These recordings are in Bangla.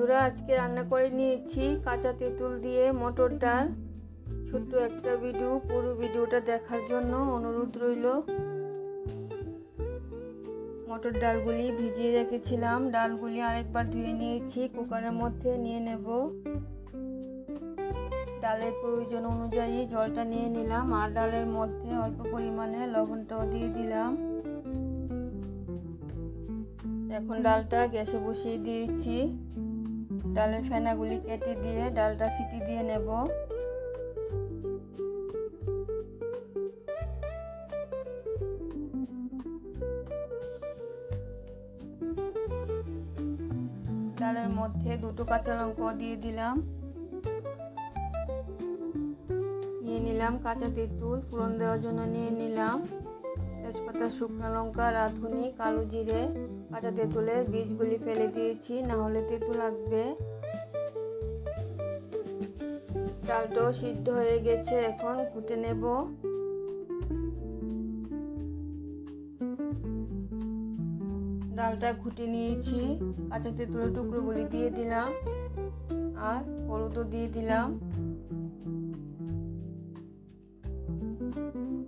বন্ধুরা, আজকে রান্না করে নিয়েছি কাঁচা তেঁতুল দিয়ে মটর ডাল। ছোট্ট একটা ভিডিও, পুরো ভিডিওটা দেখার জন্য অনুরোধ রইল। মটর ডালগুলি ভিজিয়ে রেখেছিলাম, ডালগুলি আরেকবার ধুয়ে নিয়েছি, কুকারের মধ্যে নিয়ে নেব। ডালের প্রয়োজন অনুযায়ী জলটা নিয়ে নিলাম আর ডালের মধ্যে অল্প পরিমাণে লবণটাও দিয়ে দিলাম। এখন ডালটা গ্যাসে বসিয়ে দিয়েছি। ডালের ফেনাগুলি কেটে দিয়ে ডালটা সিটি দিয়ে নেব। ডালের মধ্যে দুটো কাঁচা লঙ্কা দিয়ে দিলাম। নিয়ে নিলাম কাঁচা তেঁতুল, ফোড়ন দেওয়ার জন্য নিয়ে নিলাম তেজপাতা, শুকনো লঙ্কা, রাঁধুনি, কালো জিরে। কাঁচা তেঁতুলের বীজগুলি ফেলে দিয়েছি, না হলে তেঁতুল লাগবে। ডালটাও সিদ্ধ হয়ে গেছে, এখন ঘুটে নেব। ডালটা ঘুটে নিয়েছি, কাঁচা তেঁতুলের টুকরোগুলি দিয়ে দিলাম আর হলুদও দিয়ে দিলাম।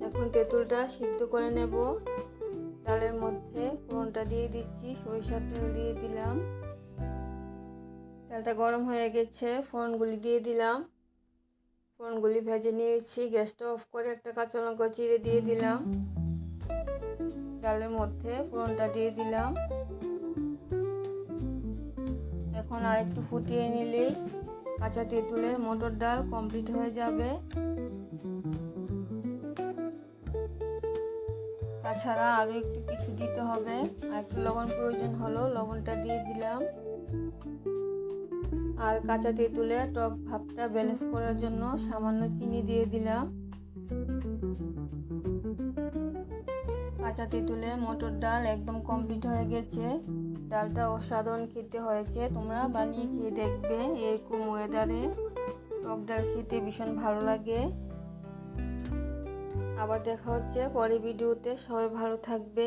এখন তেঁতুলটা সিদ্ধ করে নেব। ডালের মধ্যে ফোড়নটা দিয়ে দিচ্ছি, সরিষার তেল দিয়ে দিলাম। তেলটা গরম হয়ে গেছে, ফোড়নগুলি দিয়ে দিলাম। ফোড়নগুলি ভেজে নিয়েছি, গ্যাসটা অফ করে একটা কাঁচা লঙ্কা চিড়ে দিয়ে দিলাম। ডালের মধ্যে ফোড়নটা দিয়ে দিলাম। এখন আর একটু ফুটিয়ে নিলেই কাঁচা তেঁতুলের মটর ডাল কমপ্লিট হয়ে যাবে। তাছাড়া আরও একটু কিছু দিতে হবে, আর একটু লবণ প্রয়োজন হলো, লবণটা দিয়ে দিলাম। আর কাঁচা তেঁতুলের টক ভাবটা ব্যালেন্স করার জন্য সামান্য চিনি দিয়ে দিলাম। কাঁচা তেঁতুলের মটর ডাল একদম কমপ্লিট হয়ে গেছে। ডালটা অসাধারণ খেতে হয়েছে, তোমরা বানিয়ে খেয়ে দেখবে। এরকম ওয়েদারে টক ডাল খেতে ভীষণ ভালো লাগে। আবার দেখা হচ্ছে পরের ভিডিওতে। সবাই ভালো থাকবে।